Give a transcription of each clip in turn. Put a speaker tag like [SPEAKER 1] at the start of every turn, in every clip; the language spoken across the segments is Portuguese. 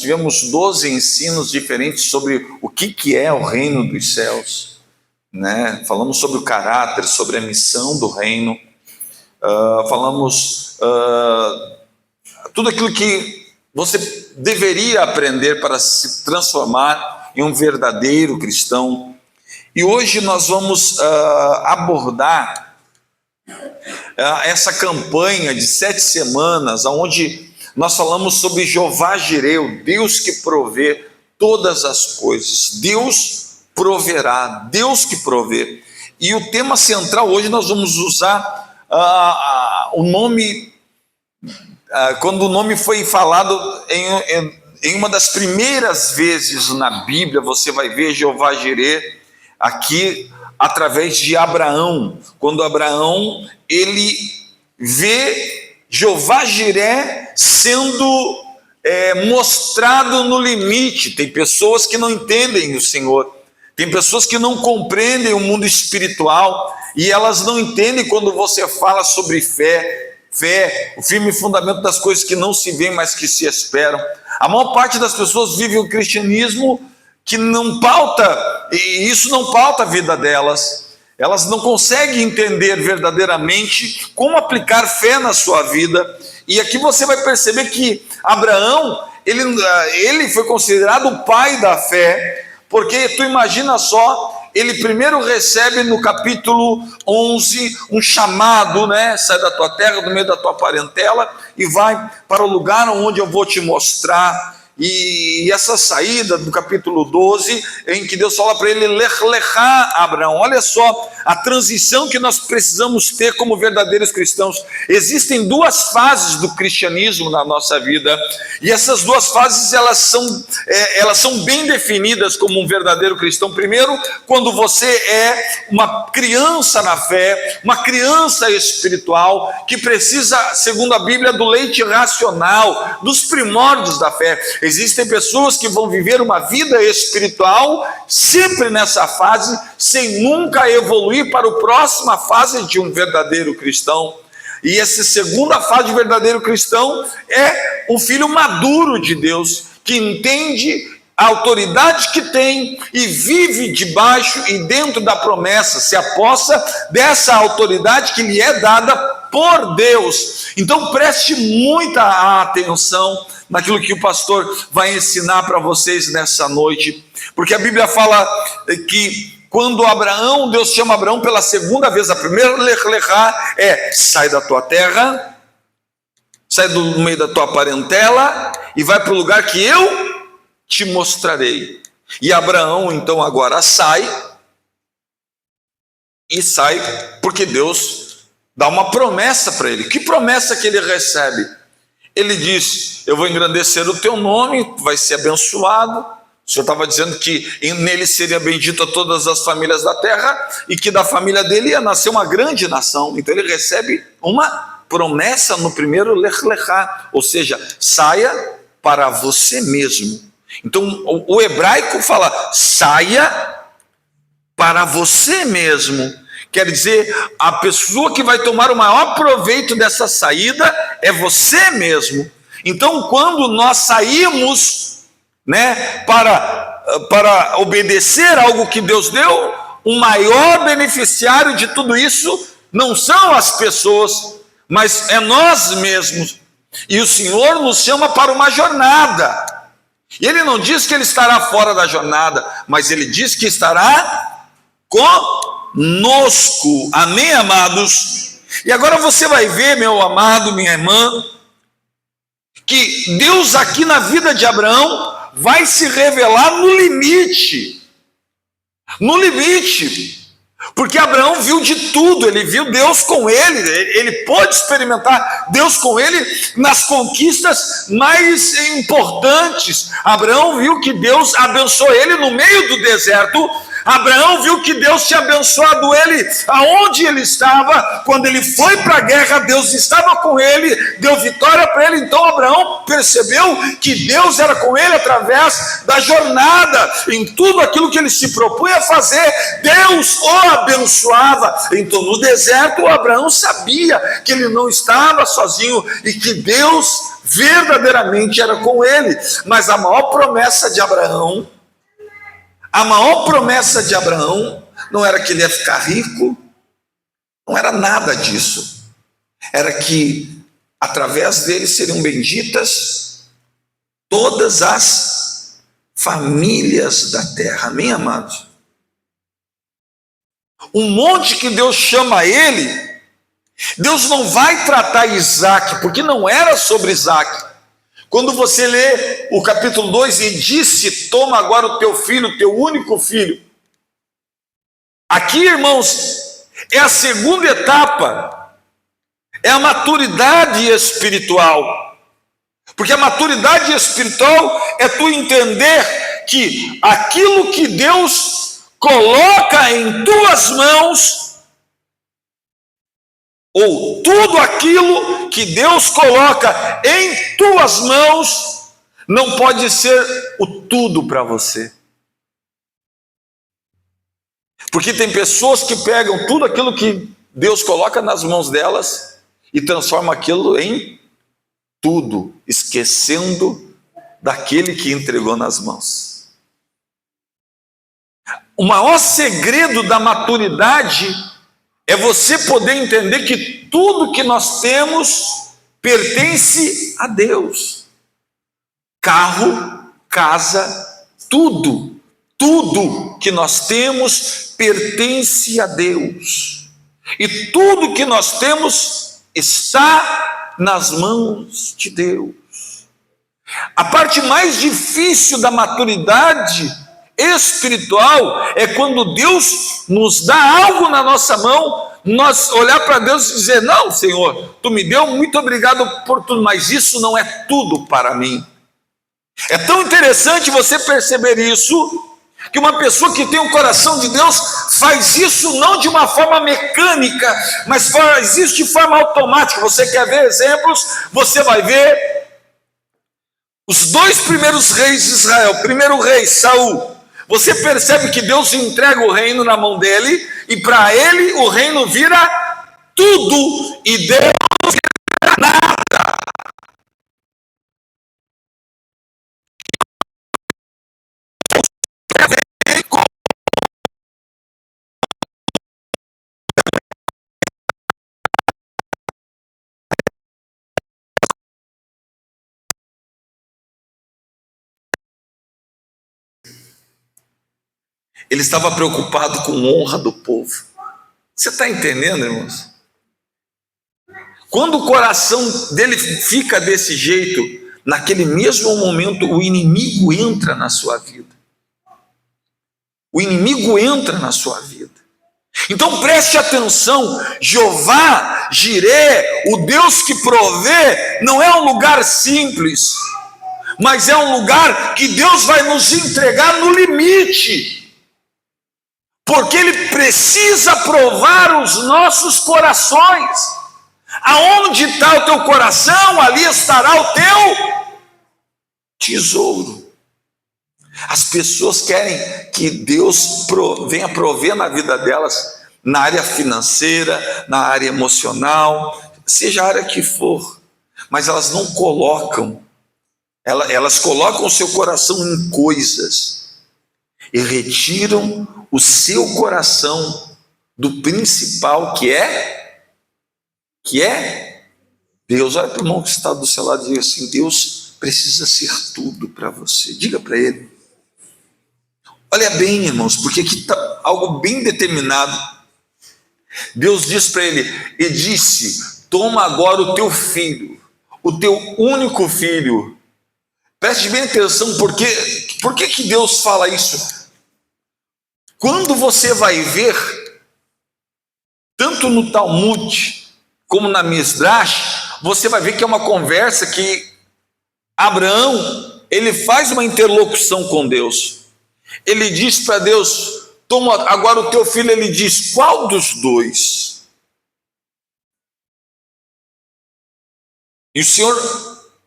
[SPEAKER 1] tivemos 12 ensinos diferentes sobre o que é o reino dos céus, né? Falamos sobre o caráter, sobre a missão do reino, falamos tudo aquilo que você deveria aprender para se transformar em um verdadeiro cristão. E hoje nós vamos abordar essa campanha de 7 semanas, onde nós falamos sobre Jeová Jireh, o Deus que provê todas as coisas. Deus proverá, Deus que provê. E o tema central hoje nós vamos usar o nome, quando o nome foi falado em uma das primeiras vezes na Bíblia, você vai ver Jeová Jireh aqui através de Abraão. Quando Abraão, ele vê Jeová Jireh sendo mostrado no limite. Tem pessoas que não entendem o Senhor, tem pessoas que não compreendem o mundo espiritual, e elas não entendem quando você fala sobre fé, o firme fundamento das coisas que não se veem, mas que se esperam. A maior parte das pessoas vive o cristianismo que não pauta, e isso não pauta a vida delas. Elas não conseguem entender verdadeiramente como aplicar fé na sua vida. E aqui você vai perceber que Abraão, ele foi considerado o pai da fé, porque tu imagina só, ele primeiro recebe no capítulo 11 um chamado, né? Sai da tua terra, do meio da tua parentela, e vai para o lugar onde eu vou te mostrar. E essa saída do capítulo 12, em que Deus fala para ele, Lech Lechá, Abraão. Olha só a transição que nós precisamos ter como verdadeiros cristãos. Existem 2 fases do cristianismo na nossa vida, e essas 2 fases elas são bem definidas como um verdadeiro cristão. Primeiro, quando você é uma criança na fé, uma criança espiritual, que precisa, segundo a Bíblia, do leite racional, dos primórdios da fé. Existem pessoas que vão viver uma vida espiritual sempre nessa fase, sem nunca evoluir para a próxima fase de um verdadeiro cristão. E essa segunda fase de verdadeiro cristão é o filho maduro de Deus, que entende a autoridade que tem e vive debaixo e dentro da promessa, se apossa dessa autoridade que lhe é dada por Deus. Então preste muita atenção naquilo que o pastor vai ensinar para vocês nessa noite, porque a Bíblia fala que quando Deus chama Abraão pela segunda vez, a primeira Lech Lechá sai da tua terra, sai do meio da tua parentela e vai para o lugar que eu te mostrarei. E Abraão então agora sai porque Deus dá uma promessa para ele. Que promessa que ele recebe? Ele diz, eu vou engrandecer o teu nome, vai ser abençoado. O Senhor estava dizendo que nele seria bendita todas as famílias da terra, e que da família dele ia nascer uma grande nação. Então ele recebe uma promessa no primeiro Lech Lechá, ou seja, saia para você mesmo. Então o hebraico fala, saia para você mesmo. Quer dizer, a pessoa que vai tomar o maior proveito dessa saída é você mesmo. Então, quando nós saímos, né, para obedecer algo que Deus deu, o maior beneficiário de tudo isso não são as pessoas, mas é nós mesmos. E o Senhor nos chama para uma jornada. E Ele não diz que Ele estará fora da jornada, mas Ele diz que estará conosco. Amém, amados? E agora você vai ver, meu amado, minha irmã, que Deus aqui na vida de Abraão vai se revelar no limite. No limite. Porque Abraão viu de tudo, ele viu Deus com ele pôde experimentar Deus com ele nas conquistas mais importantes. Abraão viu que Deus abençoou ele no meio do deserto, Abraão viu que Deus tinha abençoado ele aonde ele estava. Quando ele foi para a guerra, Deus estava com ele, deu vitória para ele. Então Abraão percebeu que Deus era com ele através da jornada. Em tudo aquilo que ele se propunha a fazer, Deus o abençoava. Então no deserto, Abraão sabia que ele não estava sozinho e que Deus verdadeiramente era com ele. Mas a maior promessa de Abraão não era que ele ia ficar rico, não era nada disso. Era que através dele seriam benditas todas as famílias da terra. Amém, amados? Um monte que Deus chama ele, Deus não vai tratar Isaac, porque não era sobre Isaac. Quando você lê o capítulo 2, e disse: toma agora o teu filho, teu único filho. Aqui, irmãos, é a segunda etapa, é a maturidade espiritual. Porque a maturidade espiritual é tu entender que aquilo que Deus coloca em tuas mãos, ou tudo aquilo que Deus coloca em tuas mãos, não pode ser o tudo para você. Porque tem pessoas que pegam tudo aquilo que Deus coloca nas mãos delas e transformam aquilo em tudo, esquecendo daquele que entregou nas mãos. O maior segredo da maturidade é você poder entender que tudo que nós temos pertence a Deus. Carro, casa, tudo que nós temos pertence a Deus. E tudo que nós temos está nas mãos de Deus. A parte mais difícil da maturidade espiritual é quando Deus nos dá algo na nossa mão, nós olhar para Deus e dizer: não, Senhor, tu me deu, muito obrigado por tudo, mas isso não é tudo para mim. É tão interessante você perceber isso, que uma pessoa que tem o coração de Deus faz isso não de uma forma mecânica, mas faz isso de forma automática. Você quer ver exemplos? Você vai ver os 2 primeiros reis de Israel. Primeiro rei, Saul. Você percebe que Deus entrega o reino na mão dele, e para ele o reino vira tudo, e Deus vira nada. Ele estava preocupado com a honra do povo. Você está entendendo, irmãos? Quando o coração dele fica desse jeito, naquele mesmo momento o inimigo entra na sua vida. O inimigo entra na sua vida. Então preste atenção: Jeová Jireh, o Deus que provê, não é um lugar simples, mas é um lugar que Deus vai nos entregar no limite. Porque Ele precisa provar os nossos corações. Aonde está o teu coração, ali estará o teu tesouro. As pessoas querem que Deus venha prover na vida delas, na área financeira, na área emocional, seja a área que for, mas elas não colocam, elas colocam o seu coração em coisas e retiram o seu coração do principal, que é Deus. Olha para o irmão que está do seu lado e diga assim: Deus precisa ser tudo para você. Diga para ele. Olha bem, irmãos, porque aqui está algo bem determinado. Deus diz para ele, e disse: toma agora o teu filho, o teu único filho. Preste bem atenção, por que Deus fala isso? Quando você vai ver, tanto no Talmud como na Midrash, você vai ver que é uma conversa que Abraão, ele faz uma interlocução com Deus. Ele diz para Deus: toma agora o teu filho. Ele diz: qual dos dois? E o Senhor,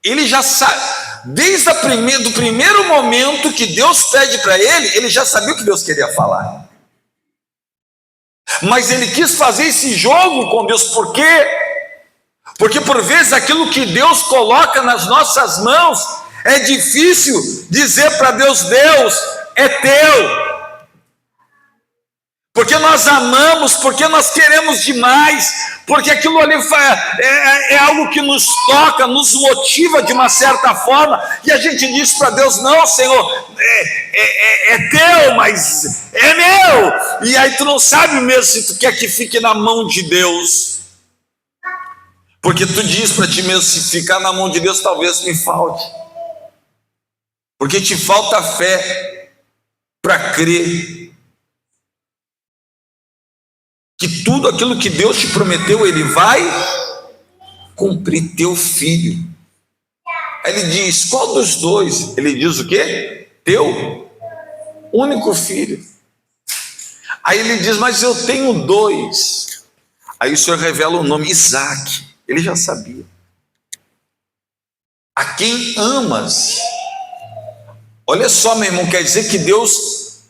[SPEAKER 1] ele já sabe, desde do primeiro momento que Deus pede para ele já sabia o que Deus queria falar. Mas ele quis fazer esse jogo com Deus. Por quê? Porque por vezes aquilo que Deus coloca nas nossas mãos é difícil dizer para Deus: Deus, é teu. Porque nós amamos, porque nós queremos demais, porque aquilo ali é algo que nos toca, nos motiva de uma certa forma, e a gente diz para Deus: não, Senhor, é teu, mas é meu. E aí tu não sabe mesmo se tu quer que fique na mão de Deus, porque tu diz para ti mesmo: se ficar na mão de Deus talvez me falte, porque te falta fé para crer que tudo aquilo que Deus te prometeu, Ele vai cumprir. Teu filho. Aí ele diz: qual dos dois? Ele diz o quê? Teu único filho. Aí ele diz: mas eu tenho dois. Aí o Senhor revela o nome: Isaac. Ele já sabia. A quem amas. Olha só, meu irmão, quer dizer que Deus,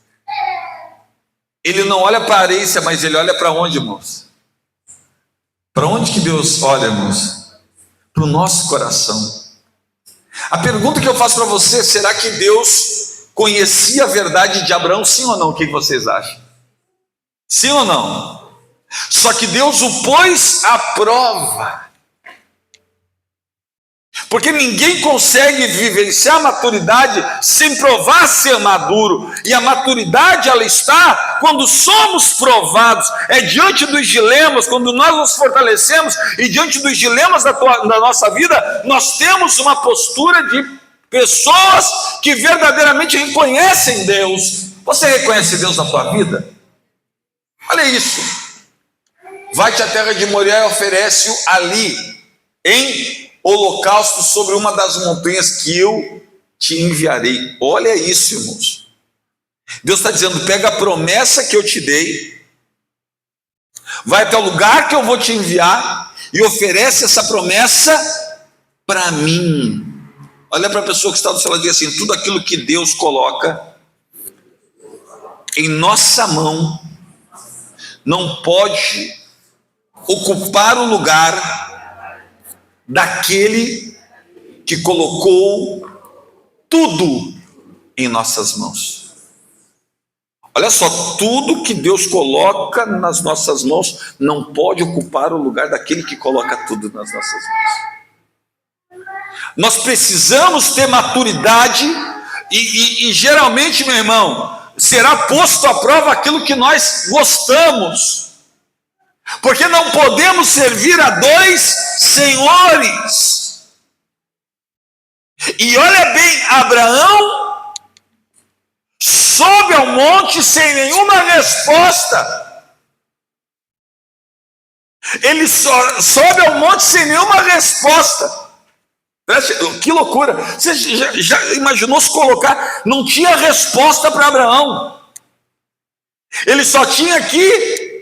[SPEAKER 1] Ele não olha para a aparência, mas Ele olha para onde, irmãos? Para onde que Deus olha, irmãos? Para o nosso coração. A pergunta que eu faço para você: será que Deus conhecia a verdade de Abraão? Sim ou não? O que vocês acham? Sim ou não? Só que Deus o pôs à prova. Porque ninguém consegue vivenciar a maturidade sem provar ser maduro. E a maturidade, ela está quando somos provados. É diante dos dilemas, quando nós nos fortalecemos, e diante dos dilemas da nossa vida, nós temos uma postura de pessoas que verdadeiramente reconhecem Deus. Você reconhece Deus na tua vida? Olha isso. Vai-te à terra de Moriá e oferece-o ali, em holocausto, sobre uma das montanhas que eu te enviarei. Olha isso, irmãos. Deus está dizendo: pega a promessa que eu te dei, vai até o lugar que eu vou te enviar e oferece essa promessa para mim. Olha para a pessoa que está do seu lado e diz assim: tudo aquilo que Deus coloca em nossa mão não pode ocupar o lugar daquele que colocou tudo em nossas mãos. Olha só, tudo que Deus coloca nas nossas mãos não pode ocupar o lugar daquele que coloca tudo nas nossas mãos. Nós precisamos ter maturidade e geralmente, meu irmão, será posto à prova aquilo que nós gostamos. Porque não podemos servir a dois senhores. E olha bem, Abraão sobe ao monte sem nenhuma resposta. Ele sobe ao monte sem nenhuma resposta. Que loucura. Você já imaginou se colocar? Não tinha resposta para Abraão. Ele só tinha que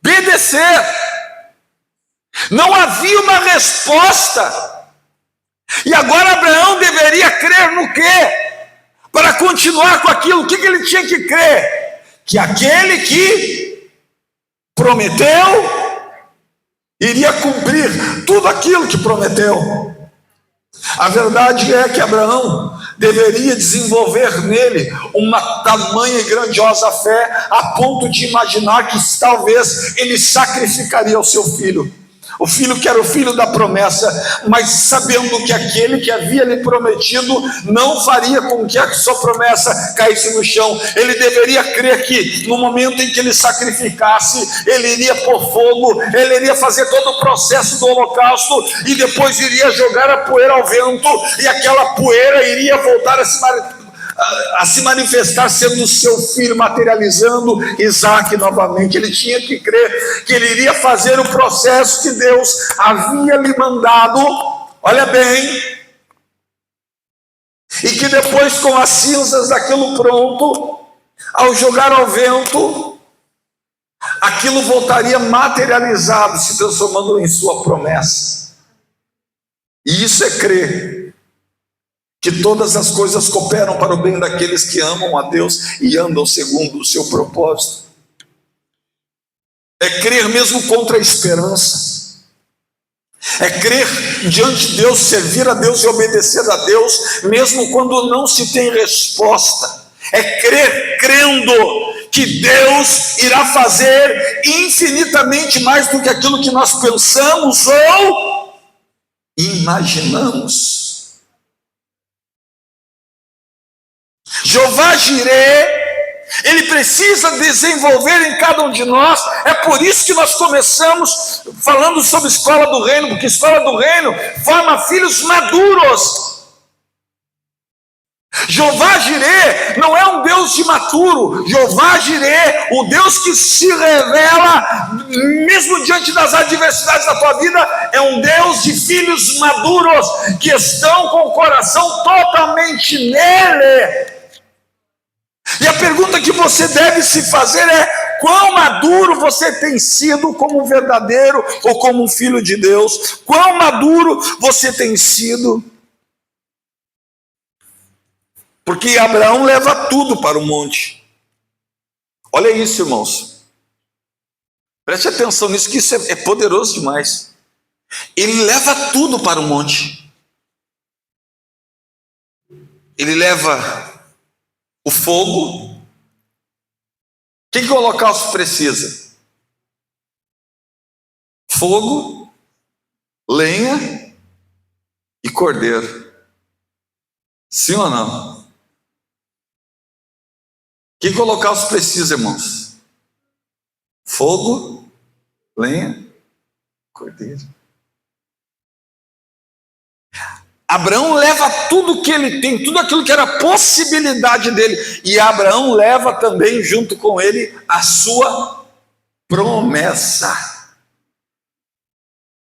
[SPEAKER 1] obedecer. Não havia uma resposta. E agora Abraão deveria crer no quê? Para continuar com aquilo, o que ele tinha que crer? Que aquele que prometeu iria cumprir tudo aquilo que prometeu. A verdade é que Abraão deveria desenvolver nele uma tamanha e grandiosa fé, a ponto de imaginar que talvez ele sacrificaria o seu filho. O filho que era o filho da promessa, mas sabendo que aquele que havia lhe prometido não faria com que a sua promessa caísse no chão. Ele deveria crer que no momento em que ele sacrificasse, ele iria pôr fogo, ele iria fazer todo o processo do holocausto e depois iria jogar a poeira ao vento, e aquela poeira iria voltar a se manifestar sendo o seu filho, materializando Isaac novamente. Ele tinha que crer que ele iria fazer o processo que Deus havia lhe mandado. Olha bem, e que depois, com as cinzas daquilo pronto, ao jogar ao vento, aquilo voltaria materializado, se transformando em sua promessa. E isso é crer que todas as coisas cooperam para o bem daqueles que amam a Deus e andam segundo o seu propósito. É crer mesmo contra a esperança. É crer diante de Deus, servir a Deus e obedecer a Deus, mesmo quando não se tem resposta. É crer crendo que Deus irá fazer infinitamente mais do que aquilo que nós pensamos ou imaginamos. Jeová Jireh, ele precisa desenvolver em cada um de nós. É por isso que nós começamos falando sobre escola do reino, porque escola do reino forma filhos maduros. Jeová Jireh não é um Deus imaturo. Jeová Jireh, o Deus que se revela mesmo diante das adversidades da tua vida, é um Deus de filhos maduros que estão com o coração totalmente nele. E a pergunta que você deve se fazer é: quão maduro você tem sido como um verdadeiro ou como um filho de Deus? Quão maduro você tem sido? Porque Abraão leva tudo para o monte. Olha isso, irmãos. Preste atenção nisso, que isso é poderoso demais. Ele leva tudo para o monte. Ele leva o fogo. Que holocausto precisa? Fogo, lenha e cordeiro. Sim ou não? Que holocausto precisa, irmãos? Fogo, lenha, cordeiro. Abraão leva tudo que ele tem, tudo aquilo que era possibilidade dele. E Abraão leva também junto com ele a sua promessa.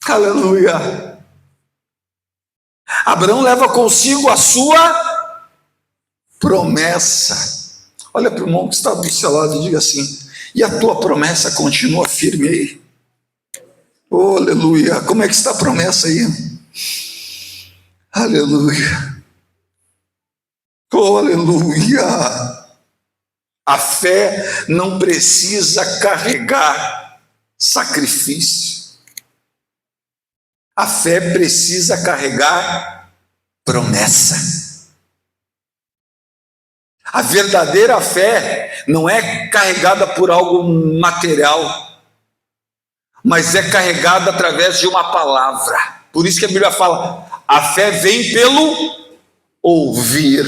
[SPEAKER 1] Aleluia. Abraão leva consigo a sua promessa. Olha para o irmão que está do seu lado e diga assim: e a tua promessa continua firme aí? Oh, aleluia. Como é que está a promessa aí? Aleluia. Oh, aleluia. A fé não precisa carregar sacrifício. A fé precisa carregar promessa. A verdadeira fé não é carregada por algo material, mas é carregada através de uma palavra. Por isso que a Bíblia fala: a fé vem pelo ouvir.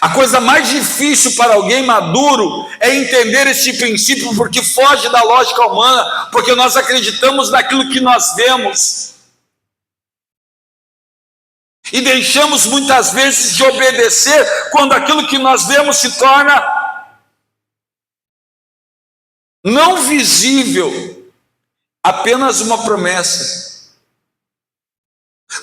[SPEAKER 1] A coisa mais difícil para alguém maduro é entender esse princípio, porque foge da lógica humana, porque nós acreditamos naquilo que nós vemos. E deixamos muitas vezes de obedecer quando aquilo que nós vemos se torna não visível, apenas uma promessa.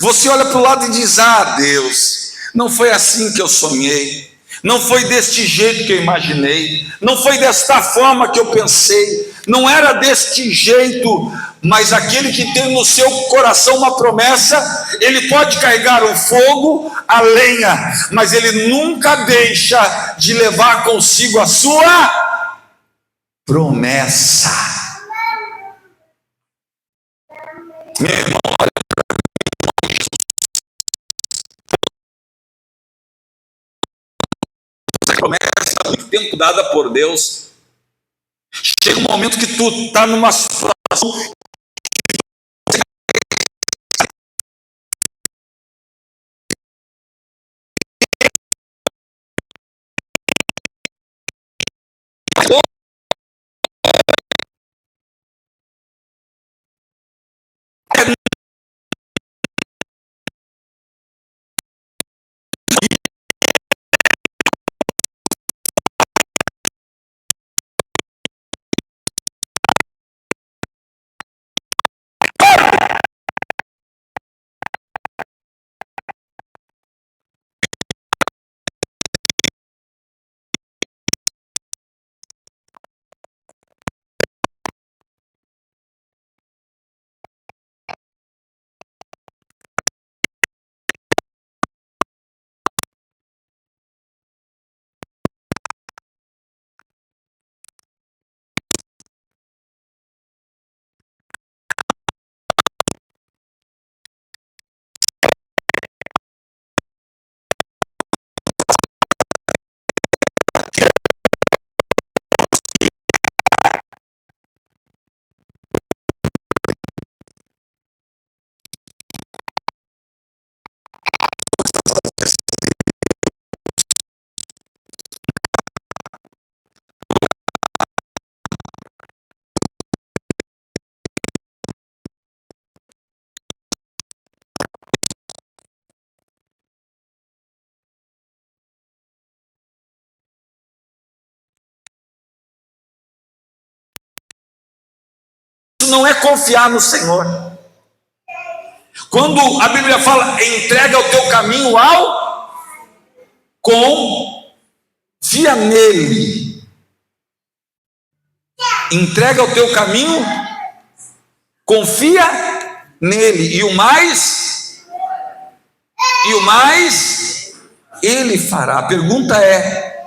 [SPEAKER 1] Você olha para o lado e diz: ah, Deus, não foi assim que eu sonhei, não foi deste jeito que eu imaginei, não foi desta forma que eu pensei, não era deste jeito. Mas aquele que tem no seu coração uma promessa, ele pode carregar o fogo, a lenha, mas ele nunca deixa de levar consigo a sua promessa. Meu irmão, olha para mim. Essa promessa há muito tempo dada por Deus. Chega um momento que tu está numa situação isso não é confiar no Senhor. Quando a Bíblia fala, entrega o teu caminho confia nele. Entrega o teu caminho, confia nele. E o mais, ele fará. A pergunta é: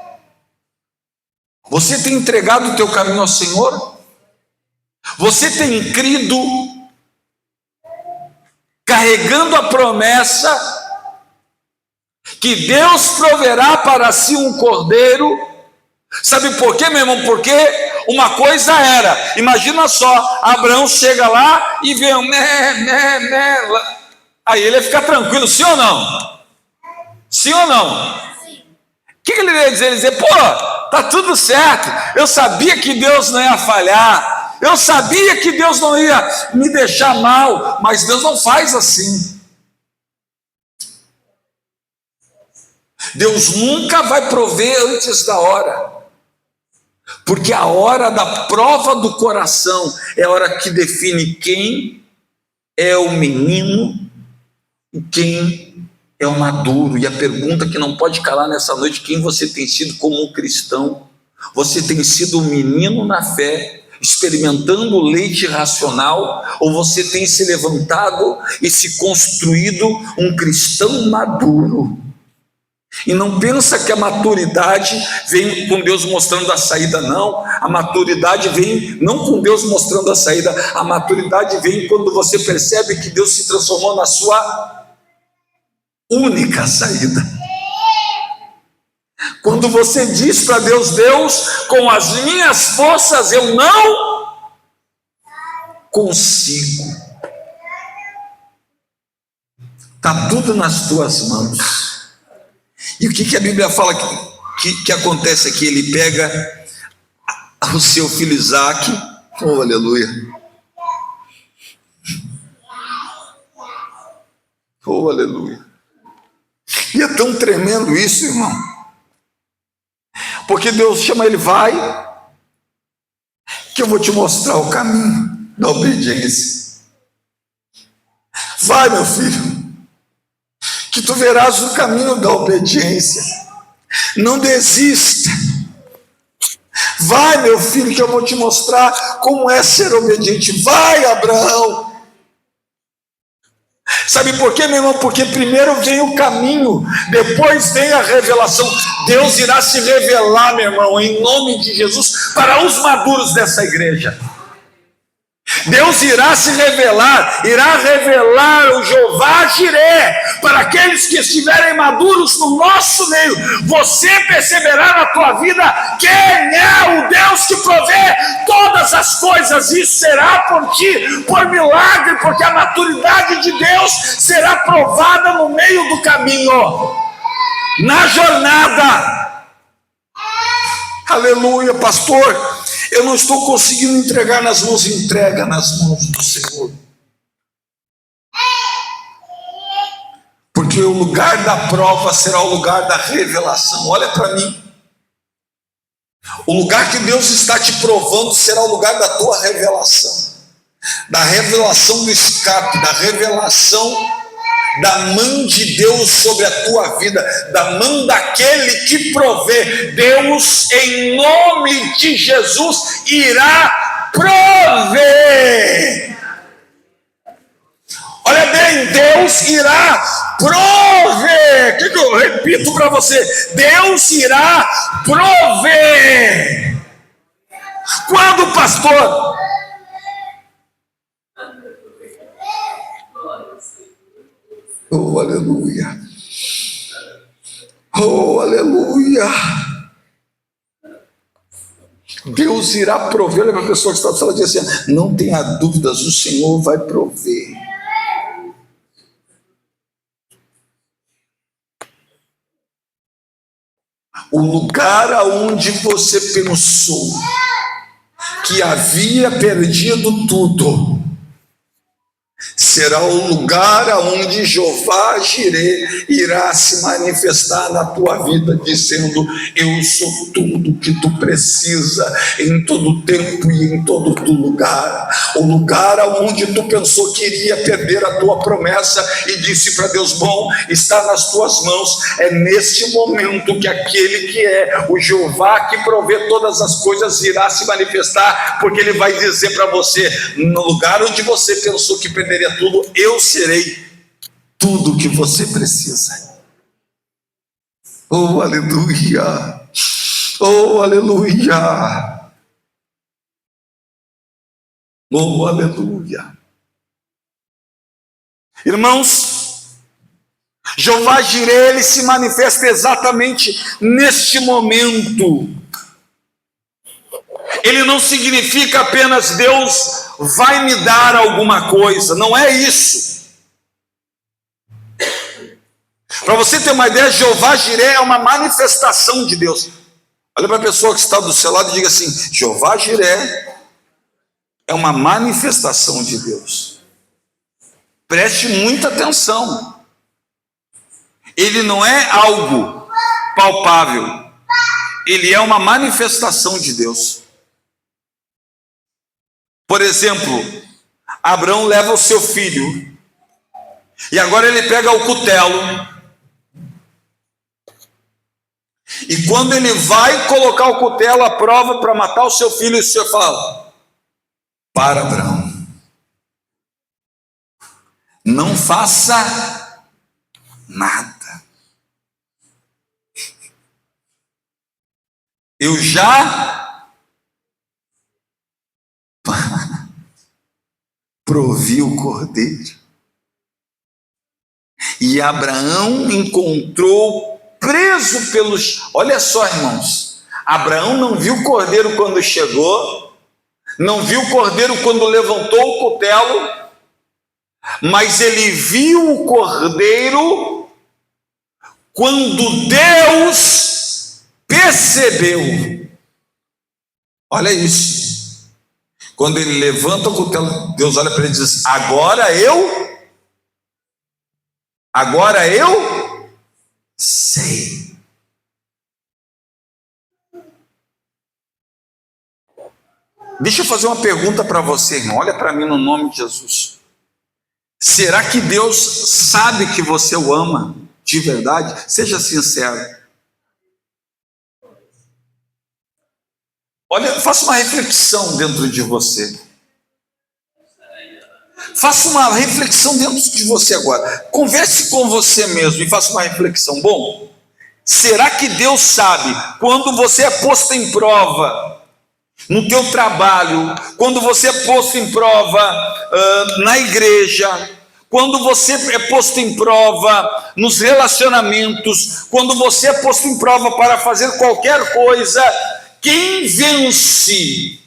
[SPEAKER 1] você tem entregado o teu caminho ao Senhor? Você tem crido, carregando a promessa que Deus proverá para si um cordeiro? Sabe por quê, meu irmão? Porque uma coisa era, imagina só, Abraão chega lá e vê um aí ele ia ficar tranquilo, sim ou não? Sim ou não? O que ele ia dizer? Ele ia dizer, pô, tá tudo certo, eu sabia que Deus não ia falhar, eu sabia que Deus não ia me deixar mal, mas Deus não faz assim. Deus nunca vai prover antes da hora, porque a hora da prova do coração é a hora que define quem é o menino e quem é o maduro. E a pergunta que não pode calar nessa noite: quem você tem sido como um cristão? Você tem sido um menino na fé, experimentando o leite racional, ou você tem se levantado e se construído um cristão maduro? E não pensa que a maturidade vem com Deus mostrando a saída, não. A maturidade vem não com Deus mostrando a saída, a maturidade vem quando você percebe que Deus se transformou na sua única saída. Quando você diz para Deus: Deus, com as minhas forças eu não consigo. Está tudo nas tuas mãos. E o que a Bíblia fala que acontece aqui? Ele pega o seu filho Isaque, oh aleluia, oh aleluia, e é tão tremendo isso, irmão, porque Deus chama ele: vai, que eu vou te mostrar o caminho da obediência. Vai, meu filho, que tu verás o caminho da obediência. Não desista. Vai, meu filho, que eu vou te mostrar como é ser obediente. Vai, Abraão. Sabe por quê, meu irmão? Porque primeiro vem o caminho, depois vem a revelação. Deus irá se revelar, meu irmão, em nome de Jesus, para os maduros dessa igreja. Deus irá se revelar, irá revelar o Jeová Jiré para aqueles que estiverem maduros no nosso meio. Você perceberá na tua vida quem é o Deus que provê todas as coisas. Isso será por ti, por milagre, porque a maturidade de Deus será provada no meio do caminho, na jornada. Aleluia, pastor. Eu não estou conseguindo entregar nas mãos. Entrega nas mãos do Senhor. Porque o lugar da prova será o lugar da revelação. Olha para mim. O lugar que Deus está te provando será o lugar da tua revelação. Da revelação do escape, da revelação da mão de Deus sobre a tua vida, da mão daquele que provê. Deus, em nome de Jesus, irá prover. Olha bem, Deus irá prover. O que eu repito para você? Deus irá prover. Quando, pastor? Oh, aleluia. Oh, aleluia. Deus irá prover. Olha para a pessoa que está falando assim: não tenha dúvidas, o Senhor vai prover. O lugar aonde você pensou que havia perdido tudo será o lugar aonde Jeová Jireh irá se manifestar na tua vida, dizendo: eu sou tudo que tu precisa, em todo tempo e em todo lugar. O lugar aonde tu pensou que iria perder a tua promessa e disse para Deus: bom, está nas tuas mãos. É neste momento que aquele que é o Jeová que provê todas as coisas irá se manifestar, porque ele vai dizer para você: no lugar onde você pensou que perderia tudo, eu serei tudo que você precisa. Oh, aleluia! Oh, aleluia! Oh, aleluia! Irmãos, Jeová Jireh, ele se manifesta exatamente neste momento. Ele não significa apenas Deus vai me dar alguma coisa, não é isso. Para você ter uma ideia, Jeová Jireh é uma manifestação de Deus. Olha para a pessoa que está do seu lado e diga assim: Jeová Jireh é uma manifestação de Deus. Preste muita atenção. Ele não é algo palpável, ele é uma manifestação de Deus. Por exemplo, Abraão leva o seu filho, e agora ele pega o cutelo, e quando ele vai colocar o cutelo à prova para matar o seu filho, o Senhor fala: para, Abraão, não faça nada. Eu já provi o cordeiro. E Abraão encontrou preso pelos... Olha só, irmãos, Abraão não viu o cordeiro quando chegou, não viu o cordeiro quando levantou o cutelo, mas ele viu o cordeiro quando Deus percebeu. Olha isso. Quando ele levanta o cutelo, Deus olha para ele e diz: agora eu sei. Deixa eu fazer uma pergunta para você, irmão. Olha para mim no nome de Jesus. Será que Deus sabe que você o ama de verdade? Seja sincero. Olha, faça uma reflexão dentro de você. Faça uma reflexão dentro de você agora. Converse com você mesmo e faça uma reflexão. Bom, será que Deus sabe quando você é posto em prova no teu trabalho, quando você é posto em prova na igreja, quando você é posto em prova nos relacionamentos, quando você é posto em prova para fazer qualquer coisa, quem vence?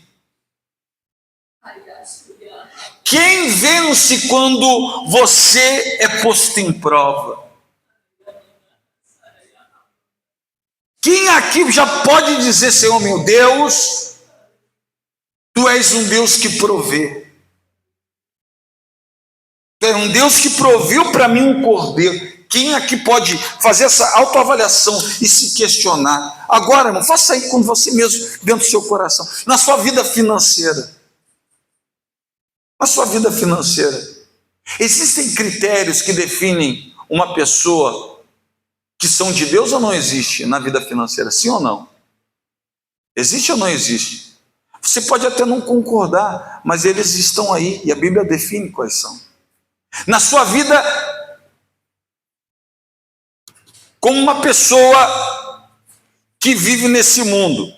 [SPEAKER 1] Quem vence quando você é posto em prova? Quem aqui já pode dizer: Senhor meu Deus, Tu és um Deus que provê. Tu és um Deus que proveu para mim um cordeiro. Quem aqui pode fazer essa autoavaliação e se questionar? Agora, irmão, faça aí com você mesmo, dentro do seu coração, na sua vida financeira. Na sua vida financeira, existem critérios que definem uma pessoa que são de Deus ou não existe na vida financeira? Sim ou não? Existe ou não existe? Você pode até não concordar, mas eles estão aí e a Bíblia define quais são. Na sua vida, como uma pessoa que vive nesse mundo,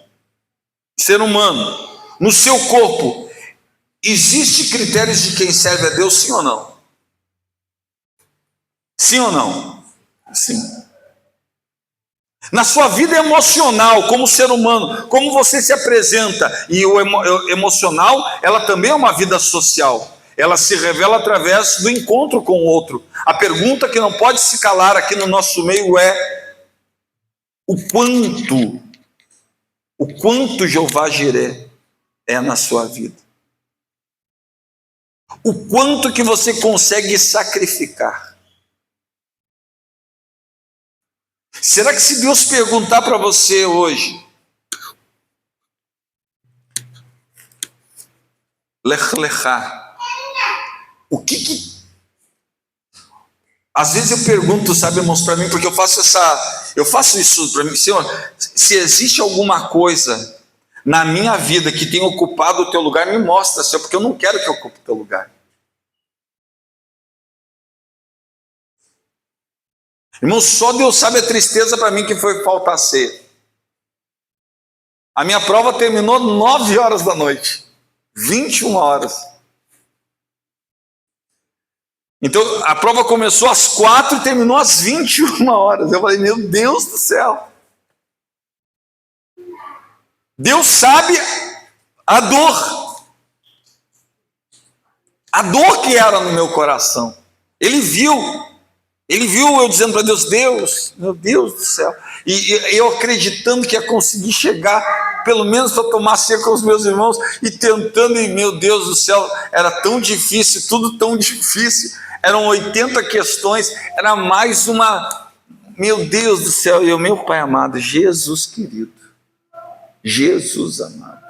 [SPEAKER 1] ser humano, no seu corpo, existe critérios de quem serve a Deus, sim ou não? Sim ou não? Sim. Na sua vida emocional, como ser humano, como você se apresenta, e o emocional, ela também é uma vida social. Ela se revela através do encontro com o outro. A pergunta que não pode se calar aqui no nosso meio é: o quanto Jeová Jireh é na sua vida? O quanto que você consegue sacrificar? Será que se Deus perguntar para você hoje, Lech Lechá, o que às vezes eu pergunto, sabe, irmãos, para mim, porque eu faço isso para mim, Senhor, se existe alguma coisa na minha vida que tenha ocupado o teu lugar, me mostra, Senhor, porque eu não quero que ocupe o teu lugar. Irmão, só Deus sabe a tristeza para mim que foi faltar ceia. A minha prova terminou 9 horas da noite, 21 horas. Então a prova começou às 4 e terminou às 21 horas. Eu falei, meu Deus do céu. Deus sabe a dor que era no meu coração. Ele viu eu dizendo para Deus, Deus, meu Deus do céu. E eu acreditando que ia conseguir chegar, pelo menos para tomar ceia com os meus irmãos, e tentando, e meu Deus do céu, era tão difícil, tudo tão difícil. Eram 80 questões, era mais uma, meu Deus do céu, e o meu Pai amado, Jesus querido, Jesus amado.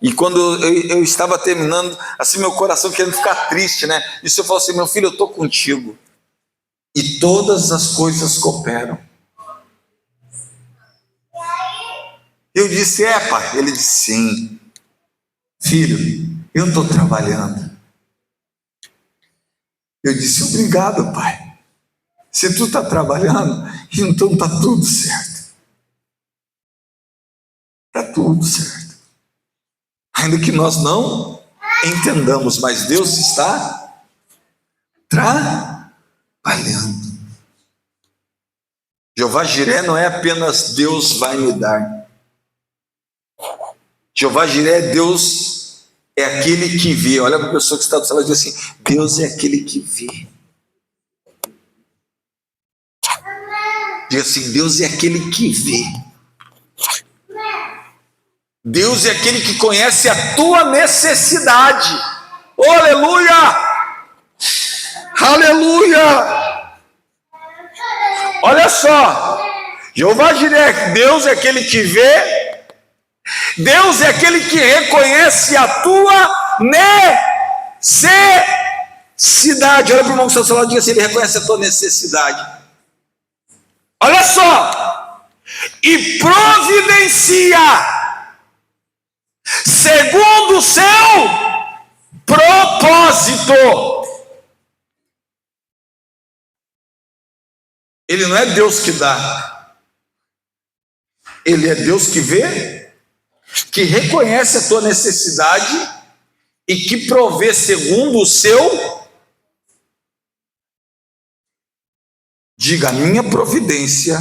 [SPEAKER 1] E quando eu estava terminando, assim, meu coração querendo ficar triste, né? E o Senhor falou assim, meu filho, eu estou contigo. E todas as coisas cooperam. Eu disse, pai? Ele disse, sim. Filho, eu estou trabalhando. Eu disse, obrigado, pai. Se tu está trabalhando, então está tudo certo. Está tudo certo. Ainda que nós não entendamos, mas Deus está trabalhando. Jeová Jiré não é apenas Deus vai me dar. Jeová Jiré é Deus, é aquele que vê. Olha para a pessoa que está do céu e diz assim, Deus é aquele que vê. Diga assim, Deus é aquele que vê. Deus é aquele que conhece a tua necessidade. Oh, aleluia! Aleluia! Olha só, Jeová Jiré, Deus é aquele que vê, Deus é aquele que reconhece a tua necessidade. Olha para o irmão que está ao seu lado e diga assim, ele reconhece a tua necessidade. Olha só, e providencia segundo o seu propósito. Ele não é Deus que dá, ele é Deus que vê, que reconhece a tua necessidade e que provê segundo o seu. Diga, a minha providência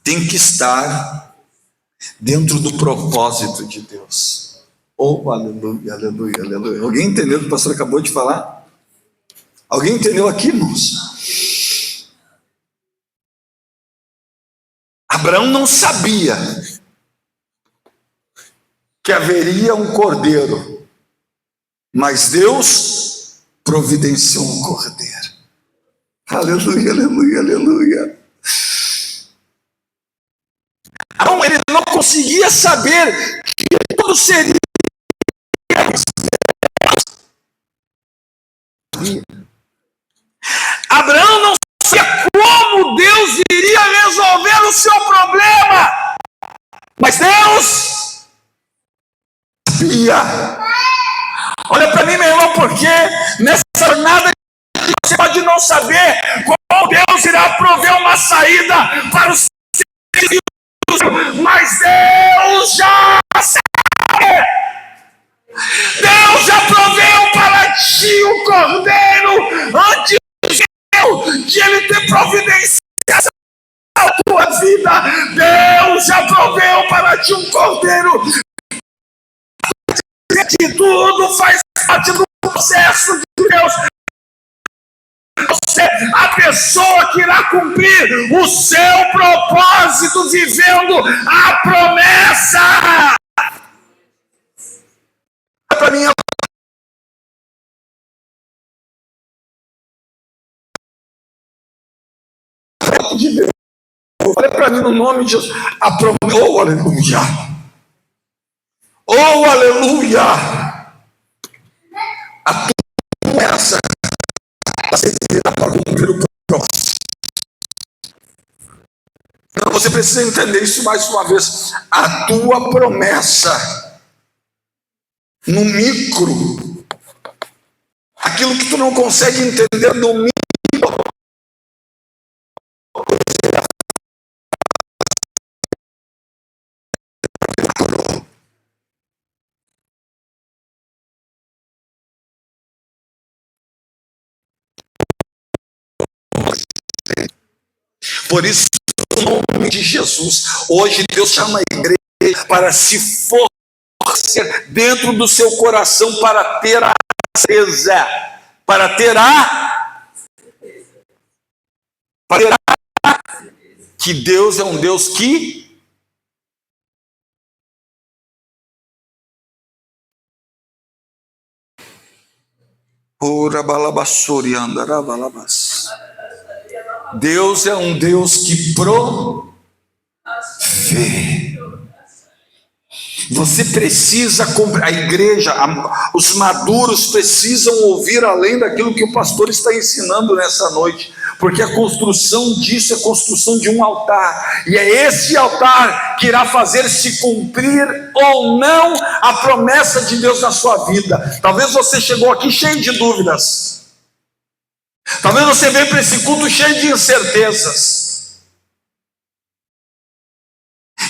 [SPEAKER 1] tem que estar dentro do propósito de Deus. Oh, aleluia, aleluia, aleluia. Alguém entendeu o que o pastor acabou de falar? Alguém entendeu aqui, irmãos? Abraão não sabia que haveria um cordeiro, mas Deus providenciou um cordeiro. Aleluia, aleluia, aleluia. Então ele não conseguia saber que tudo seria. Abraão não sabia como Deus iria resolver o seu problema, mas Deus sabia. Olha para mim, meu irmão, porque nessa jornada você pode não saber como Deus irá prover uma saída para os seus, mas Deus já sabe. Deus já proveu para ti o cordeiro antes de ele ter providenciado a tua vida. Deus já proveu para ti um cordeiro. Que tudo faz parte do processo de Deus. Você, a pessoa que irá cumprir o seu propósito vivendo a promessa. para mim, de Deus. Olha para mim no nome de Jesus. A promessa, oh aleluia, oh aleluia, a tua promessa servirá para cumprir o próximo. Então você precisa entender isso mais uma vez. A tua promessa no micro, aquilo que tu não consegue entender no micro, por isso, no nome de Jesus, hoje Deus chama a igreja para se fortalecer dentro do seu coração, para ter a certeza, para ter que Deus é um Deus que Deus é um Deus que provê. Você precisa, a igreja, os maduros precisam ouvir além daquilo que o pastor está ensinando nessa noite, porque a construção disso é a construção de um altar, e é esse altar que irá fazer se cumprir ou não a promessa de Deus na sua vida. Talvez você chegou aqui cheio de dúvidas, talvez você veio para esse culto cheio de incertezas,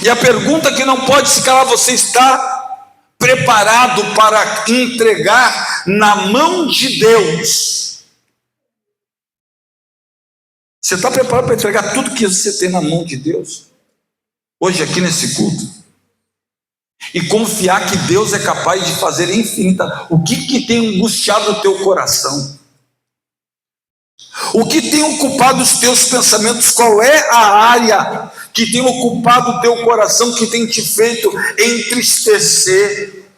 [SPEAKER 1] e a pergunta que não pode se calar: você está preparado para entregar na mão de Deus? Você está preparado para entregar tudo que você tem na mão de Deus? Hoje aqui nesse culto? E confiar que Deus é capaz de fazer infinita. O que tem angustiado o teu coração? O que tem ocupado os teus pensamentos? Qual é a área que tem ocupado o teu coração, que tem te feito entristecer?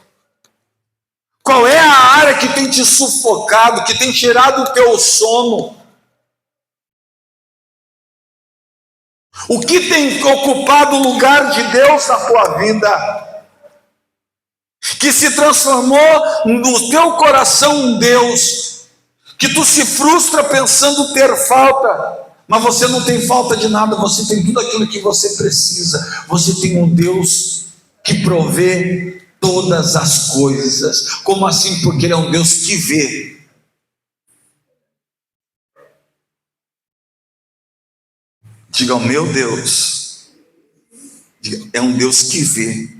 [SPEAKER 1] Qual é a área que tem te sufocado, que tem tirado o teu sono? O que tem ocupado o lugar de Deus na tua vida, que se transformou no teu coração um Deus, que tu se frustra pensando ter falta, mas você não tem falta de nada, você tem tudo aquilo que você precisa. Você tem um Deus que provê todas as coisas. Como assim? Porque Ele é um Deus que vê. Diga: o meu Deus. Diga: é um Deus que vê.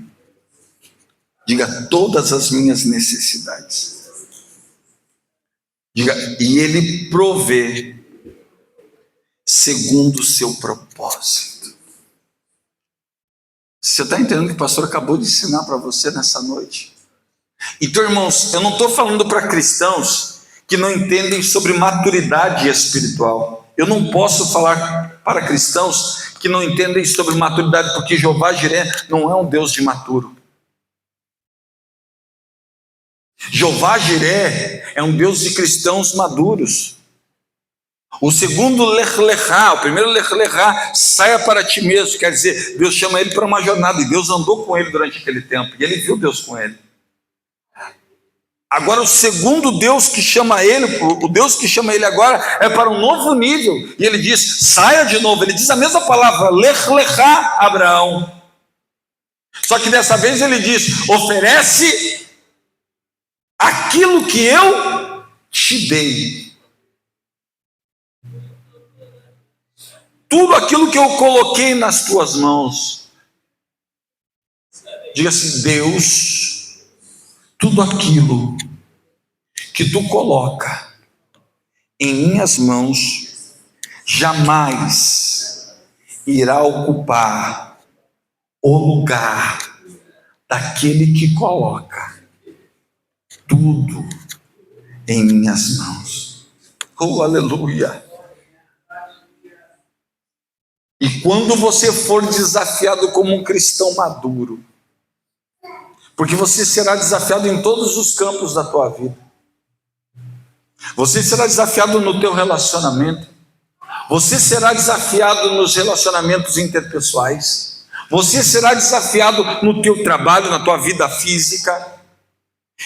[SPEAKER 1] Diga: todas as minhas necessidades. Diga: e Ele provê segundo o seu propósito. Você está entendendo o que o pastor acabou de ensinar para você nessa noite? Então, irmãos, eu não estou falando para cristãos que não entendem sobre maturidade espiritual. Eu não posso falar para cristãos que não entendem sobre maturidade, porque Jeová Jireh não é um Deus de maturo. Jeová Jireh é um Deus de cristãos maduros. O segundo Lech Lechá, o primeiro Lech Lechá, saia para ti mesmo, quer dizer, Deus chama ele para uma jornada, e Deus andou com ele durante aquele tempo, e ele viu Deus com ele. Agora o segundo Deus que chama ele, o Deus que chama ele agora é para um novo nível, e ele diz: saia de novo. Ele diz a mesma palavra, Lech Lechá, Abraão, só que dessa vez ele diz: oferece aquilo que eu te dei. Tudo aquilo que eu coloquei nas tuas mãos. Diga assim: Deus, tudo aquilo que tu coloca em minhas mãos jamais irá ocupar o lugar daquele que coloca tudo em minhas mãos. Oh, aleluia! E quando você for desafiado como um cristão maduro, Porque você será desafiado em todos os campos da tua vida. Você será desafiado no teu relacionamento. Você será desafiado nos relacionamentos interpessoais. Você será desafiado no teu trabalho, na tua vida física.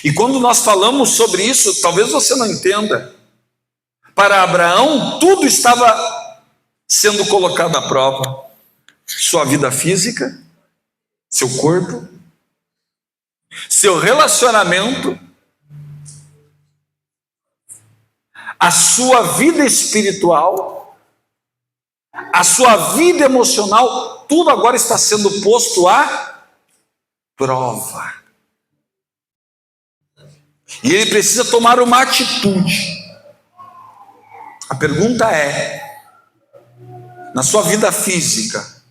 [SPEAKER 1] E quando nós falamos sobre isso, talvez você não entenda. Para Abraão, tudo estava sendo colocado à prova. Sua vida física, seu corpo, seu relacionamento, a sua vida espiritual, a sua vida emocional, tudo agora está sendo posto à prova. E ele precisa tomar uma atitude. A pergunta é: na sua vida física,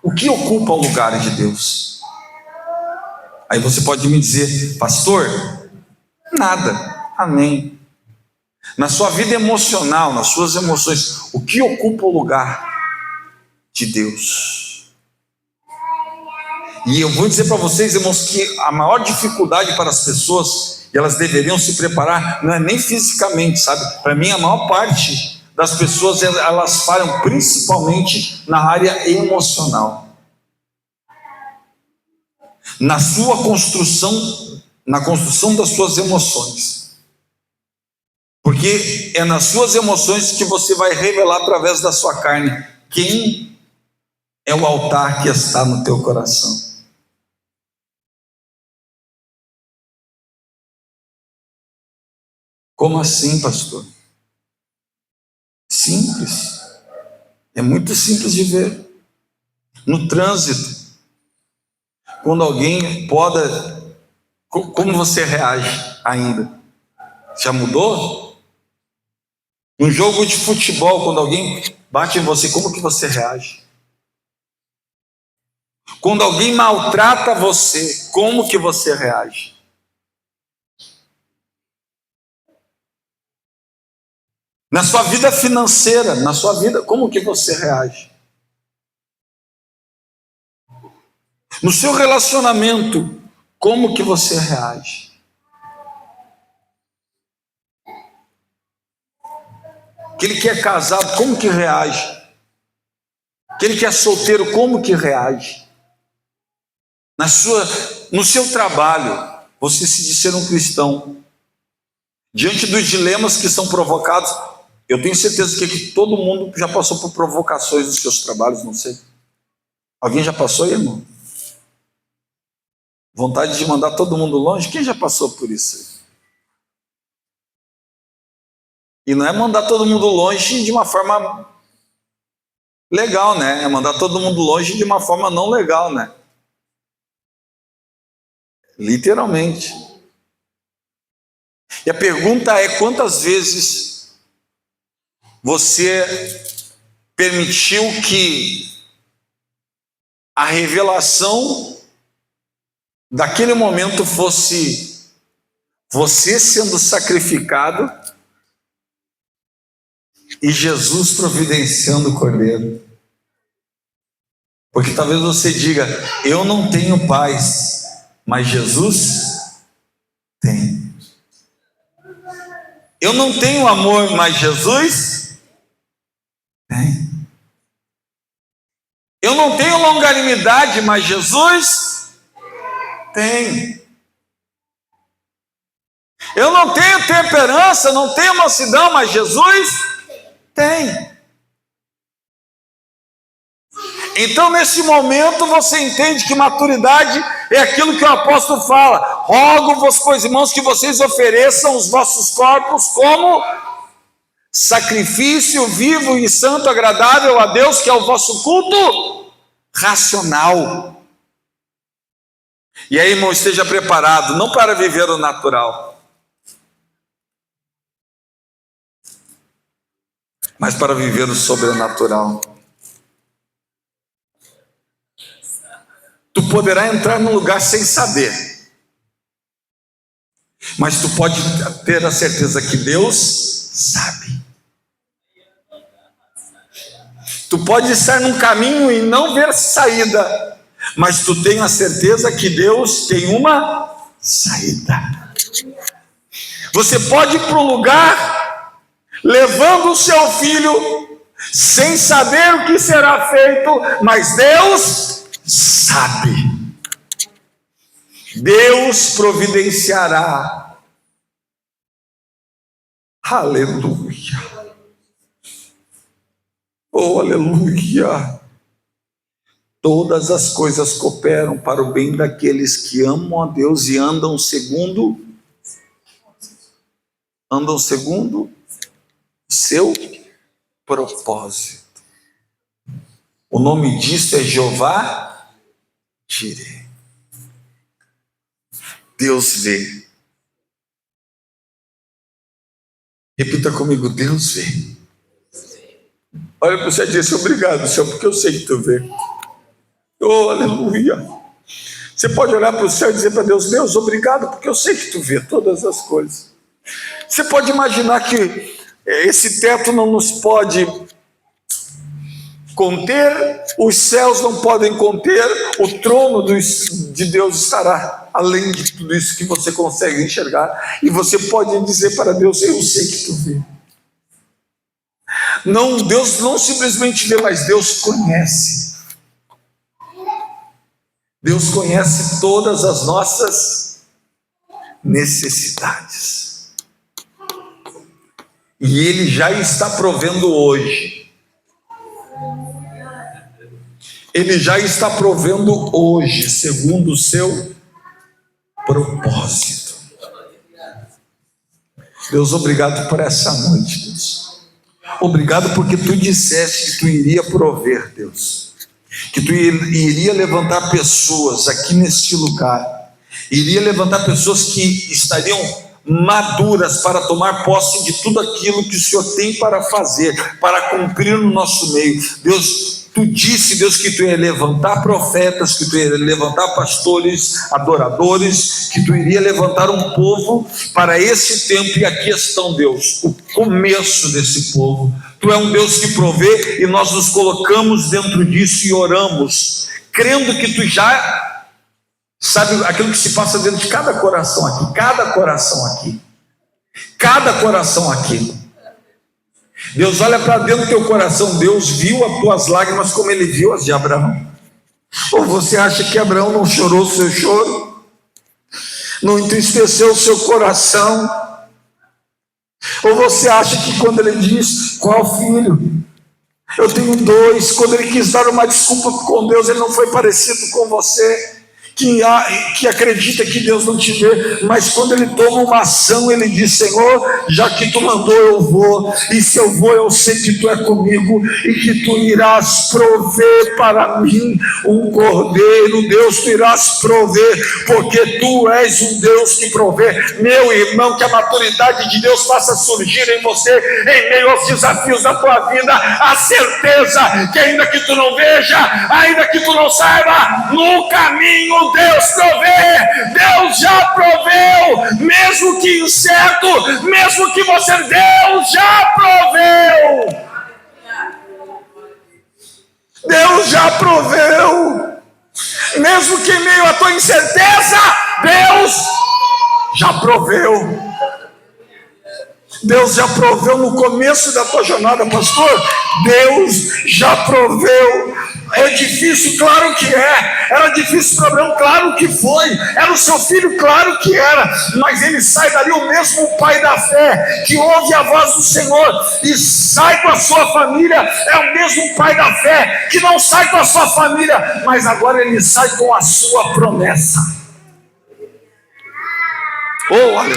[SPEAKER 1] o que ocupa o lugar de Deus? Aí você pode me dizer: pastor, nada. Amém. Na sua vida emocional, nas suas emoções, o que ocupa o lugar de Deus? E eu vou dizer para vocês, irmãos, que a maior dificuldade para as pessoas, e elas deveriam se preparar, não é nem fisicamente, sabe? Para mim, a maior parte das pessoas, elas falham principalmente na área emocional. Na sua construção, na construção das suas emoções. Porque é nas suas emoções que você vai revelar através da sua carne quem é o altar que está no teu coração. Como assim, pastor? Simples. É muito simples de ver. No trânsito, quando alguém poda, como você reage ainda? Já mudou? No jogo de futebol, quando alguém bate em você, como que você reage? Quando alguém maltrata você, como que você reage? Na sua vida financeira, na sua vida, como que você reage? No seu relacionamento, como que você reage? Aquele que é casado, como que reage? Aquele que é solteiro, como que reage? No seu trabalho, você se diz ser um cristão, diante dos dilemas que são provocados, eu tenho certeza que todo mundo já passou por provocações nos seus trabalhos, não sei. Alguém já passou, irmão? Vontade de mandar todo mundo longe? Quem já passou por isso? E não é mandar todo mundo longe de uma forma legal, né? É mandar todo mundo longe de uma forma não legal, né? Literalmente. E a pergunta é: quantas vezes você permitiu que a revelação daquele momento fosse você sendo sacrificado e Jesus providenciando o cordeiro? Porque talvez você diga: eu não tenho paz, mas Jesus tem. Eu não tenho amor, mas Jesus tem. Eu não tenho longanimidade, mas Jesus tem. Eu não tenho temperança, não tenho mansidão, mas Jesus tem. Então, nesse momento, você entende que maturidade é aquilo que o apóstolo fala: rogo-vos, pois, irmãos, que vocês ofereçam os vossos corpos como sacrifício vivo e santo, agradável a Deus, que é o vosso culto racional. E aí, irmão, esteja preparado, não para viver o natural, mas para viver o sobrenatural. Tu poderá entrar num lugar sem saber, mas tu pode ter a certeza que Deus sabe. Tu pode estar num caminho e não ver saída, mas tu tem a certeza que Deus tem uma saída. Você pode ir para um lugar levando o seu filho sem saber o que será feito, mas Deus sabe. Deus providenciará. Aleluia. Oh, aleluia. Todas as coisas cooperam para o bem daqueles que amam a Deus e andam segundo seu propósito. O nome disso é Jeová Jireh. Deus vê. Repita comigo, Deus vê. Olha para você e diz, obrigado, Senhor, porque eu sei que tu vê. Oh, aleluia. Você pode olhar para o céu e dizer para Deus, Deus, obrigado, porque eu sei que tu vê todas as coisas. Você pode imaginar que esse teto não nos pode conter, os céus não podem conter, o trono de Deus estará além de tudo isso que você consegue enxergar, e você pode dizer para Deus, eu sei que tu vê. Não, Deus não simplesmente vê, mas Deus conhece. Deus conhece todas as nossas necessidades. E Ele já está provendo hoje. Ele já está provendo hoje, segundo o seu propósito. Deus, obrigado por essa noite, Deus. Obrigado porque tu disseste que tu iria prover, Deus. Que tu iria levantar pessoas aqui neste lugar. Iria levantar pessoas que estariam maduras para tomar posse de tudo aquilo que o Senhor tem para fazer, para cumprir no nosso meio. Deus, tu disse, Deus, que tu ia levantar profetas, que tu ia levantar pastores, adoradores, que tu iria levantar um povo para esse tempo, e aqui estão, Deus, o começo desse povo. Tu é um Deus que provê, e nós nos colocamos dentro disso e oramos, crendo que tu já sabe aquilo que se passa dentro de cada coração aqui, cada coração aqui, cada coração aqui. Deus olha para dentro do teu coração, Deus viu as tuas lágrimas como Ele viu as de Abraão. Ou você acha que Abraão não chorou o seu choro? Não entristeceu o seu coração? Ou você acha que quando ele diz, qual filho? Eu tenho 2, quando ele quis dar uma desculpa com Deus, ele não foi parecido com você, que acredita que Deus não te vê, mas quando ele toma uma ação, ele diz, Senhor, já que tu mandou, eu vou, e se eu vou, eu sei que tu é comigo, e que tu irás prover para mim um cordeiro. Deus, tu irás prover, porque tu és um Deus que provê. Meu irmão, que a maturidade de Deus faça surgir em você, em meio aos desafios da tua vida, a certeza que ainda que tu não veja, ainda que tu não saiba, no caminho Deus provê. Deus já proveu, mesmo que incerto, mesmo que você, Deus já proveu. Deus já proveu, mesmo que em meio à tua incerteza, Deus já proveu. Deus já proveu no começo da tua jornada, pastor. Deus já proveu. É difícil, claro que é. Era difícil o problema, claro que foi. Era o seu filho, claro que era. Mas ele sai dali, o mesmo pai da fé, que ouve a voz do Senhor e sai com a sua família. É o mesmo pai da fé, que não sai com a sua família, mas agora ele sai com a sua promessa. Oh, olha,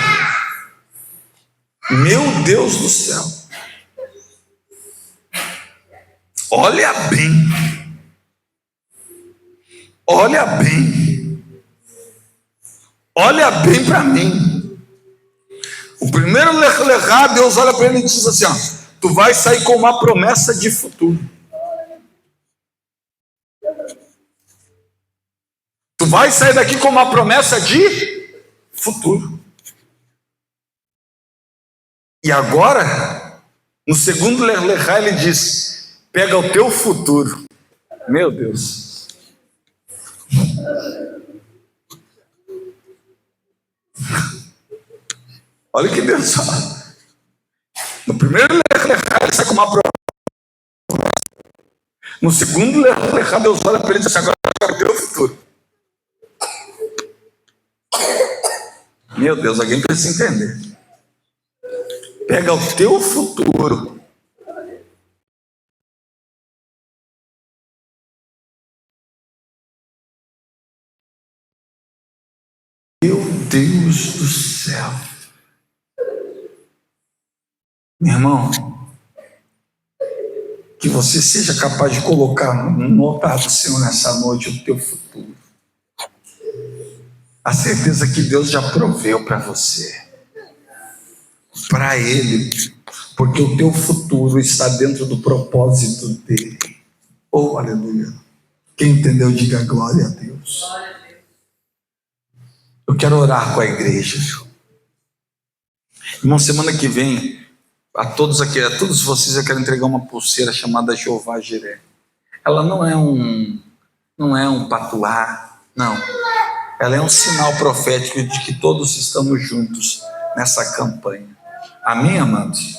[SPEAKER 1] meu Deus do céu, olha bem, olha bem, olha bem para mim. O primeiro Lechá, Deus olha para ele e diz assim, ó, tu vai sair com uma promessa de futuro. Tu vai sair daqui com uma promessa de futuro. E agora, no segundo Lechá, ele diz, pega o teu futuro. Meu Deus. Olha que Deus fala. No primeiro lerrar, ele sai com uma promessa. No segundo lerrar, Deus olha para ele e diz assim: agora vai ter o futuro. Meu Deus, alguém precisa entender. Pega o teu futuro. Meu Deus do céu. Meu irmão, que você seja capaz de colocar no altar do Senhor nessa noite o teu futuro. A certeza que Deus já proveu para você. Para Ele. Porque o teu futuro está dentro do propósito dEle. Oh, aleluia. Quem entendeu, diga glória a Deus. Eu quero orar com a igreja. Irmão, semana que vem, a todos vocês eu quero entregar uma pulseira chamada Jeová Jiré. Ela não é um patuá, não. Ela é um sinal profético de que todos estamos juntos nessa campanha. Amém, amados?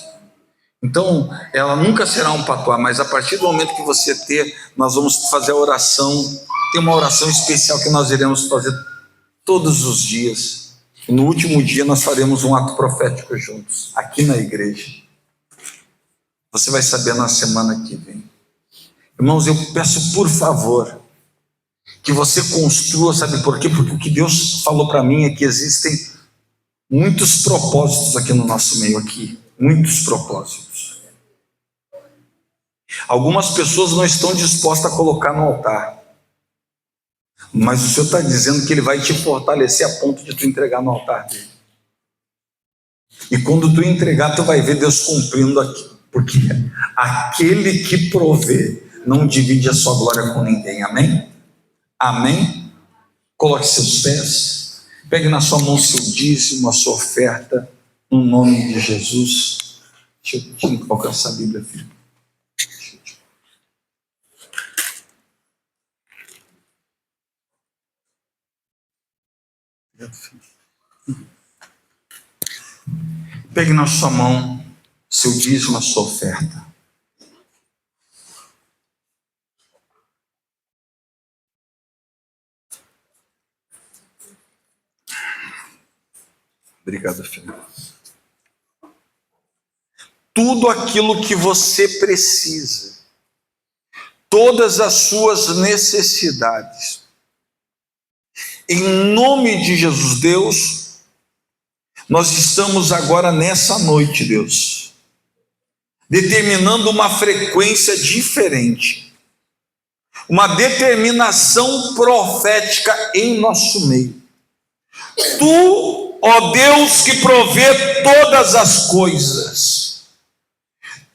[SPEAKER 1] Então, ela nunca será um patuá, mas a partir do momento que você ter, nós vamos fazer a oração. Tem uma oração especial que nós iremos fazer todos os dias. E no último dia nós faremos um ato profético juntos, aqui na igreja. Você vai saber na semana que vem. Irmãos, eu peço por favor que você construa, sabe por quê? Porque o que Deus falou para mim é que existem muitos propósitos aqui no nosso meio aqui, muitos propósitos. Algumas pessoas não estão dispostas a colocar no altar, mas o Senhor está dizendo que Ele vai te fortalecer a ponto de tu entregar no altar dele. E quando tu entregar, tu vai ver Deus cumprindo aqui, porque aquele que provê não divide a sua glória com ninguém. Amém? Amém? Coloque seus pés, pegue na sua mão seu dízimo, a sua oferta, no nome de Jesus. Deixa eu alcançar a Bíblia, filho. Pegue na sua mão seu dízimo, a sua oferta. Obrigado, filho. Tudo aquilo que você precisa, todas as suas necessidades, em nome de Jesus, Deus, nós estamos agora nessa noite, Deus, determinando uma frequência diferente, uma determinação profética em nosso meio. Tu, ó Deus, que provê todas as coisas,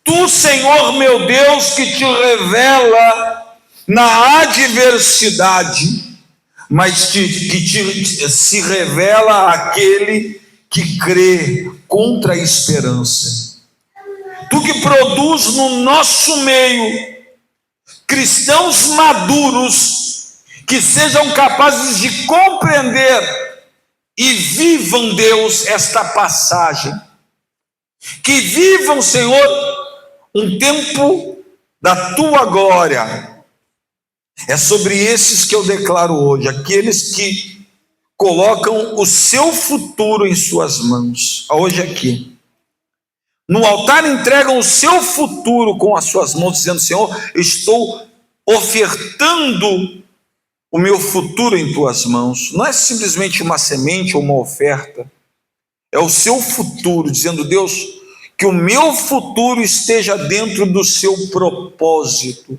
[SPEAKER 1] Tu, Senhor meu Deus, que te revela na adversidade, mas que se revela aquele que crê contra a esperança. Tu que produz no nosso meio cristãos maduros que sejam capazes de compreender e vivam, Deus, esta passagem. Que vivam, Senhor, um tempo da Tua glória. É sobre esses que eu declaro hoje, aqueles que colocam o seu futuro em suas mãos. Hoje aqui, no altar entregam o seu futuro com as suas mãos, dizendo: Senhor, estou ofertando o meu futuro em Tuas mãos. Não é simplesmente uma semente ou uma oferta, é o seu futuro, dizendo: Deus, que o meu futuro esteja dentro do seu propósito.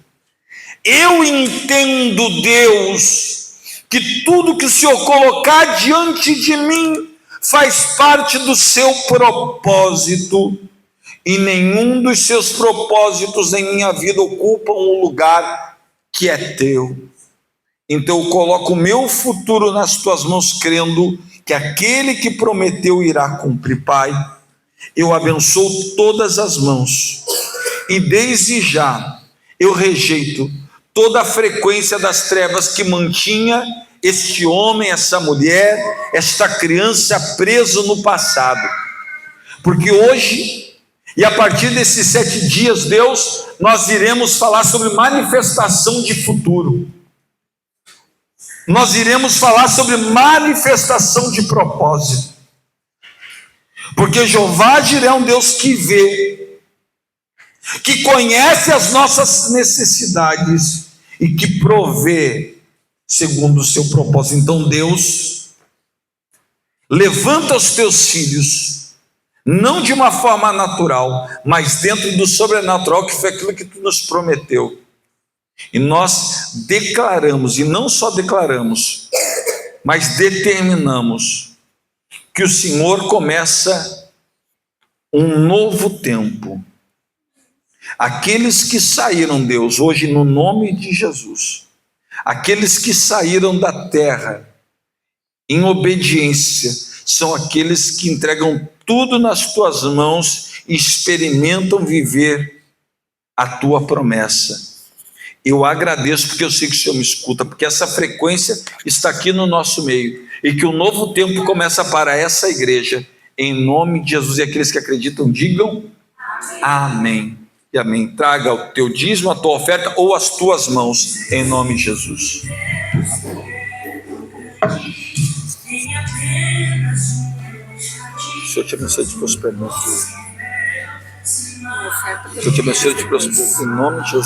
[SPEAKER 1] Eu entendo, Deus, que tudo que o Senhor colocar diante de mim faz parte do seu propósito, e nenhum dos seus propósitos em minha vida ocupam um lugar que é teu. Então eu coloco o meu futuro nas tuas mãos, crendo que aquele que prometeu irá cumprir. Pai, eu abençoo todas as mãos, e desde já eu rejeito toda a frequência das trevas que mantinha este homem, essa mulher, esta criança preso no passado. Porque hoje, e a partir desses 7 dias, Deus, nós iremos falar sobre manifestação de futuro. Nós iremos falar sobre manifestação de propósito. Porque Jeová Jireh é um Deus que vê, que conhece as nossas necessidades e que provê segundo o seu propósito. Então Deus levanta os teus filhos, não de uma forma natural, mas dentro do sobrenatural, que foi aquilo que tu nos prometeu. E nós declaramos, e não só declaramos, mas determinamos que o Senhor começa um novo tempo. Aqueles que saíram, Deus, hoje no nome de Jesus, aqueles que saíram da terra em obediência, são aqueles que entregam tudo nas tuas mãos e experimentam viver a tua promessa. Eu agradeço porque eu sei que o Senhor me escuta, porque essa frequência está aqui no nosso meio, e que um novo tempo começa para essa igreja, em nome de Jesus. E aqueles que acreditam, digam amém. E amém. Traga o teu dízimo, a tua oferta ou as tuas mãos, em nome de Jesus. O Senhor te abençoe de prosperidade. O Senhor te abençoe de prosperidade, em nome de Jesus.